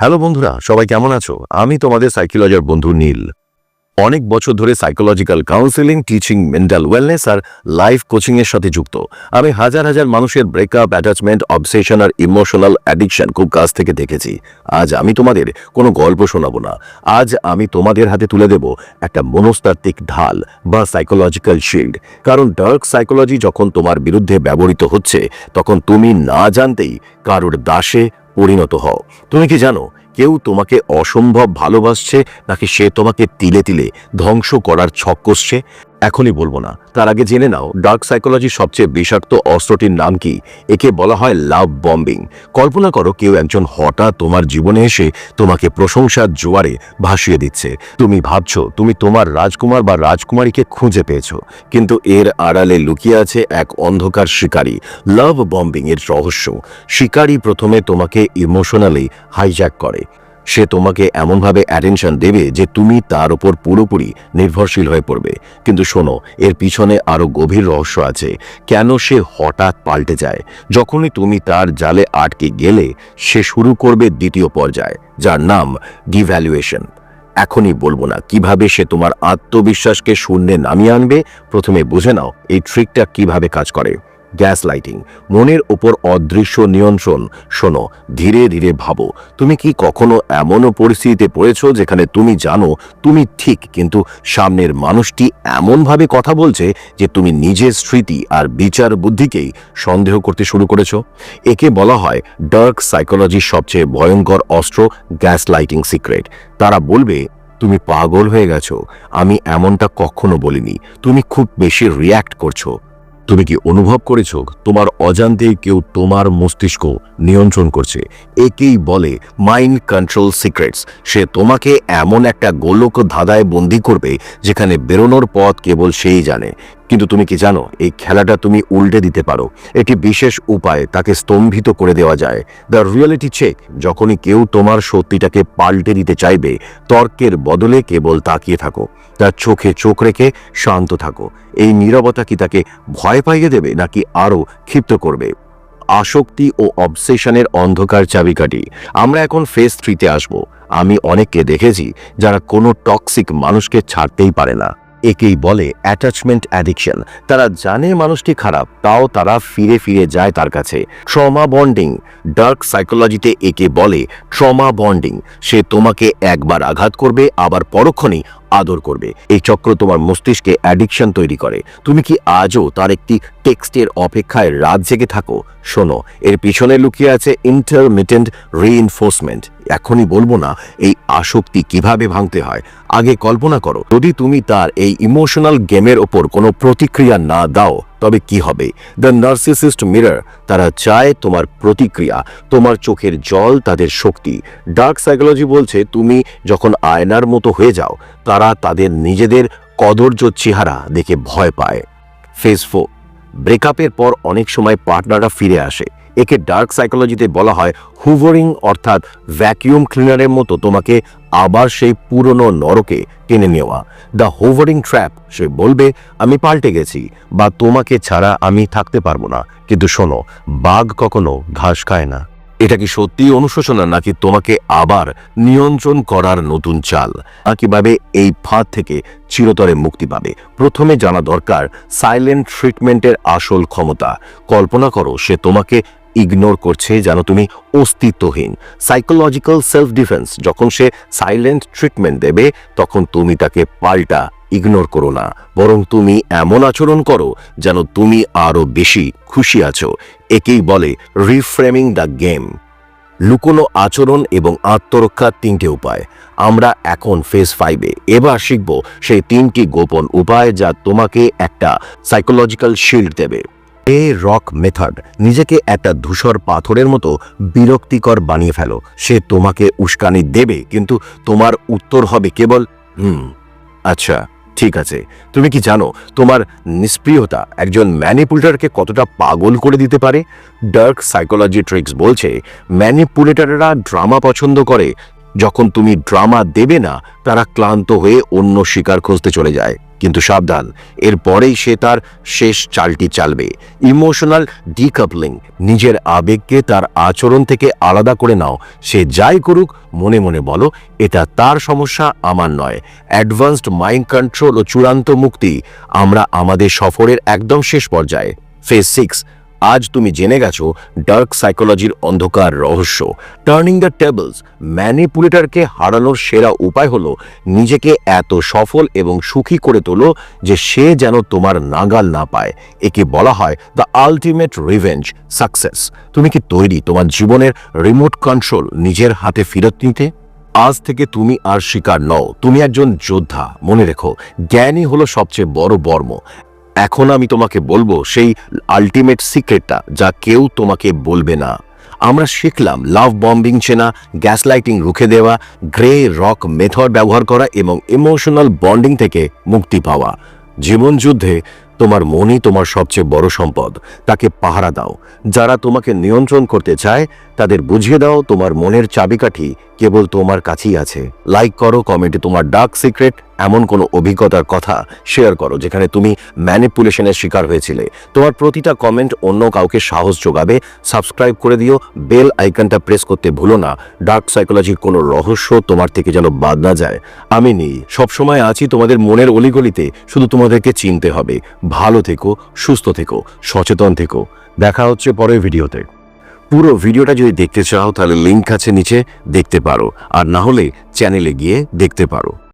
Hello বন্ধুরা, সবাই কেমন আছো? আমি তোমাদের সাইকোলজির বন্ধু নীল। অনেক বছর ধরে psychological counselling, teaching, mental wellness আর লাইফ কোচিং এর সাথে যুক্ত। আমি হাজার হাজার মানুষের ব্রেকআপ, অ্যাটাচমেন্ট, অবসেশন আর ইমোশনাল অ্যাডিকশন খুব কাছ থেকে দেখেছি। আজ আমি তোমাদের কোনো গল্প শোনাবো না। আজ আমি তোমাদের হাতে তুলে দেব একটা মনস্তাত্ত্বিক ঢাল বা সাইকোলজিক্যাল শিল্ড। কারণ ডার্ক সাইকোলজি যখন তোমার বিরুদ্ধে ব্যবহৃত হচ্ছে, তখন তুমি না জানতেই কারোর দাসে পরিণত হও। তুমি কি জানো কেউ তোমাকে অসম্ভব ভালোবাসছে, নাকি সে তোমাকে তিলে তিলে ধ্বংস করার ছক কষছে? এখনই বলবো না, তার আগে জেনে নাও ডার্ক সাইকোলজির সবচেয়ে বিষাক্ত অস্ত্রটির নাম কি। একে বলা হয় লাভ বম্বিং। কল্পনা করো কেউ একজন হঠাৎ তোমার জীবনে এসে তোমাকে প্রশংসার জোয়ারে ভাসিয়ে দিচ্ছে। তুমি ভাবছো তুমি তোমার রাজকুমার বা রাজকুমারীকে খুঁজে পেয়েছো, কিন্তু এর আড়ালে লুকিয়ে আছে এক অন্ধকার শিকারী। লাভ বম্বিং এর রহস্য: শিকারী প্রথমে তোমাকে ইমোশনালি হাইজ্যাক করে। সে তোমাকে এমনভাবে অ্যাটেনশন দেবে যে তুমি তার উপর পুরোপুরি নির্ভরশীল হয়ে পড়বে। কিন্তু শোনো, এর পিছনে আরো গভীর রহস্য আছে। কেন সে হঠাৎ পাল্টে যায়? যখনই তুমি তার জালে আটকে গেলে, সে শুরু করবে দ্বিতীয় পর্যায়, যার নাম ডিভ্যালুয়েশন। এখনই বলবো না কিভাবে সে তোমার আত্মবিশ্বাসকে শূন্যে নামিয়ে আনবে। প্রথমে বুঝে নাও এই ট্রিকটা কিভাবে কাজ করে। গ্যাস লাইটিং, মনের ওপর অদৃশ্য নিয়ন্ত্রণ। শোনো, ধীরে ধীরে ভাবো, তুমি কি কখনো এমনও পরিস্থিতিতে পড়েছো যেখানে তুমি জানো তুমি ঠিক, কিন্তু সামনের মানুষটি এমনভাবে কথা বলছে যে তুমি নিজের স্মৃতি আর বিচার বুদ্ধিকেই সন্দেহ করতে শুরু করেছো? একে বলা হয় ডার্ক সাইকোলজির সবচেয়ে ভয়ঙ্কর অস্ত্র, গ্যাস লাইটিং সিক্রেট। তারা বলবে তুমি পাগল হয়ে গেছো, আমি এমনটা কখনো বলিনি, তুমি খুব বেশি রিয়্যাক্ট করছো। তুমি কি অনুভব করেছো তোমার অজান্তেই কেউ তোমার মস্তিষ্ক নিয়ন্ত্রণ করছে? একেই বলে মাইন্ড কন্ট্রোল সিক্রেটস। সে তোমাকে এমন একটা গোলক ধাঁধায় বন্দি করবে যেখানে বেরোনোর পথ কেবল সেই জানে। কিন্তু তুমি কি জানো এই খেলাটা তুমি উল্টে দিতে পারো। একটি বিশেষ উপায় তাকে স্তম্ভিত করে দেওয়া যায়, দ্য রিয়েলিটি চেক। যখনই কেউ তোমার সত্যিটাকে পাল্টে দিতে চাইবে, তর্কের বদলে কেবল তাকিয়ে থাকো, তার চোখে চোখ রেখে শান্ত থাকো। এই নীরবতা কি তাকে ভয় পাইয়ে দেবে নাকি আরো ক্ষিপ্ত করবে? আসক্তি ও অবসেশনের অন্ধকার চাবিকাঠি। আমরা এখন ফেজ 3-তে আসবো। আমি অনেককে দেখেছি যারা কোনো টক্সিক মানুষকে ছাড়তেই পারে না। একেই বলে অ্যাটাচমেন্ট অ্যাডিকশন। তারা জানে মানুষটি খারাপ, তাও তারা ফিরে ফিরে যায় তার কাছে। ট্রমা বন্ডিং, ডার্ক সাইকোলজিতে একে বলে ট্রমা বন্ডিং। সে তোমাকে একবার আঘাত করবে, আবার পরক্ষণেই আদর করবে। এই চক্র তোমার মস্তিষ্কে অ্যাডিকশন তৈরি করে। তুমি কি আজও তার একটি টেক্সটের অপেক্ষায় রাত জেগে থাকো? শোনো, এর পিছনে লুকিয়ে আছে ইন্টারমিটেন্ট রিইনফোর্সমেন্ট। এখনই বলবো না এই আসক্তি কিভাবে ভাঙতে হয়। আগে কল্পনা করো, যদি তুমি তার এই ইমোশনাল গেমের ওপর কোনো প্রতিক্রিয়া না দাও, তবে কি হবে? The narcissist mirror. তারা চায় তোমার প্রতিক্রিয়া, তোমার চোখের জল তাদের শক্তি। ডার্ক সাইকোলজি বলছে তুমি যখন আয়নার মতো হয়ে যাও, তারা তাদের নিজেদের কদর্য চেহারা দেখে ভয় পায়। ফেজ 4, ব্রেকআপের পর অনেক সময় পার্টনাররা ফিরে আসে। একে ডার্ক সাইকোলজিতে বলা হয় হুভারিং, অর্থাৎ ভ্যাকিউম ক্লিনারের মতো তোমাকে আবার সেই পুরনো নরকে টেনে নেওয়া। The হুভারিং trap. সে বলবে আমি পাল্টে গেছি, বা তোমাকে ছাড়া আমি থাকতে পারবো না। কিন্তু শোনো, বাঘ কখনো ঘাস খায় না। এটা কি সত্যি অনুশোচনা, নাকি তোমাকে আবার নিয়ন্ত্রণ করার নতুন চাল? কিভাবে এই ফাঁদ থেকে চিরতরে মুক্তি পাবে? প্রথমে জানা দরকার সাইলেন্ট ট্রিটমেন্টের আসল ক্ষমতা। কল্পনা করো সে তোমাকে ইগনোর করছে, জানো তুমি অস্তিত্বহীন। Psychological self defence. যখন সে সাইলেন্ট ট্রিটমেন্ট দেবে, তখন তুমি তাকে পাল্টা ইগনোর করো না, বরং তুমি এমন আচরণ করো যেন তুমি আরো বেশি খুশি আছো। একেই বলে রিফ্রেমিং দ্য গেম। লুকোনো আচরণ এবং আত্মরক্ষার 3টে উপায়। আমরা এখন ফেজ 5-এ। এবার শিখব সেই 3টি গোপন উপায় যা তোমাকে একটা সাইকোলজিক্যাল শিল্ড দেবে। Rock method. নিজেকে একটা ধূসর পাথরের মতো বিরক্তিকর বানিয়ে ফেলো। সে তোমাকে উস্কানি দেবে, কিন্তু তোমার উত্তর হবে কেবল আচ্ছা, ঠিক আছে। তুমি কি জানো তোমার নিষ্ক্রিয়তা একজন ম্যানিপুলেটরকে কতটা পাগল করে দিতে পারে? ডার্ক সাইকোলজি ট্রিক্স বলছে ম্যানিপুলেটররা ড্রামা পছন্দ করে। যখন তুমি ড্রামা দেবে না, তারা ক্লান্ত হয়ে অন্য শিকার খুঁজতে চলে যায়। কিন্তু সাবধান, এরপরেই সে তার শেষ চালটি চালবে। ইমোশনাল ডিকাপলিং, নিজের আবেগকে তার আচরণ থেকে আলাদা করে নাও। সে যাই করুক মনে মনে বলো, এটা তার সমস্যা, আমার নয়। অ্যাডভান্সড মাইন্ড কন্ট্রোল ও চূড়ান্ত মুক্তি, আমরা আমাদের সফরের একদম শেষ পর্যায়ে। ফেজ 6, আজ তুমি জেনে গেছো ডার্ক সাইকোলজির অন্ধকার রহস্য। টার্নিং দ্য টেবলস, ম্যানিপুলেটরকে হারানোর সেরা উপায় হলো নিজেকে এত সফল এবং সুখী করে তোলো যে সে যেন তোমার নাগাল না পায়। একে বলা হয় দ্য আলটিমেট রিভেঞ্জ সাকসেস। তুমি কি তৈরি তোমার জীবনের রিমোট কন্ট্রোল নিজের হাতে ফেরত নিতে? আজ থেকে তুমি আর শিকার নও, তুমি একজন যোদ্ধা। মনে রেখো, জ্ঞানই হলো সবচেয়ে বড় বর্ম। এখন আমি তোমাকে বলবো সেই আলটিমেট সিক্রেটটা যা কেউ তোমাকে বলবে না। আমরা শিখলাম লাভ বম্বিং চেনা, গ্যাসলাইটিং রুখে দেওয়া, গ্রে রক মেথড ব্যবহার করা এবং ইমোশনাল বন্ডিং থেকে মুক্তি পাওয়া। জীবন যুদ্ধে তোমার মনই তোমার সবচেয়ে বড় সম্পদ, তাকে পাহারা দাও। যারা তোমাকে নিয়ন্ত্রণ করতে চায় তাদের বুঝিয়ে দাও তোমার মনের চাবিকাঠি কেবল তোমার কাছেই আছে। লাইক করো, কমেন্টে তোমার ডার্ক সিক্রেট, এমন কোনো অভিজ্ঞতার কথা শেয়ার করো যেখানে তুমি ম্যানিপুলেশনের শিকার হয়েছিলে। তোমার প্রতিটা কমেন্ট অন্য কাউকে সাহস যোগাবে। সাবস্ক্রাইব করে দিও, বেল আইকনটা প্রেস করতে ভুলো না। ডার্ক সাইকোলজির কোনো রহস্য তোমার থেকে যেন বাদ না যায়। আমি নেই, সবসময় আছি তোমাদের মনের অলিগলিতে, শুধু তোমাদেরকে চিনতে হবে। ভালো থেকো, সুস্থ থেকো, সচেতন থেকো। দেখা হচ্ছে পরের ভিডিওতে। পুরো ভিডিওটা যদি দেখতে চাও তাহলে লিংক আছে নিচে, দেখতে পারো, আর না হলে চ্যানেলে গিয়ে দেখতে পারো।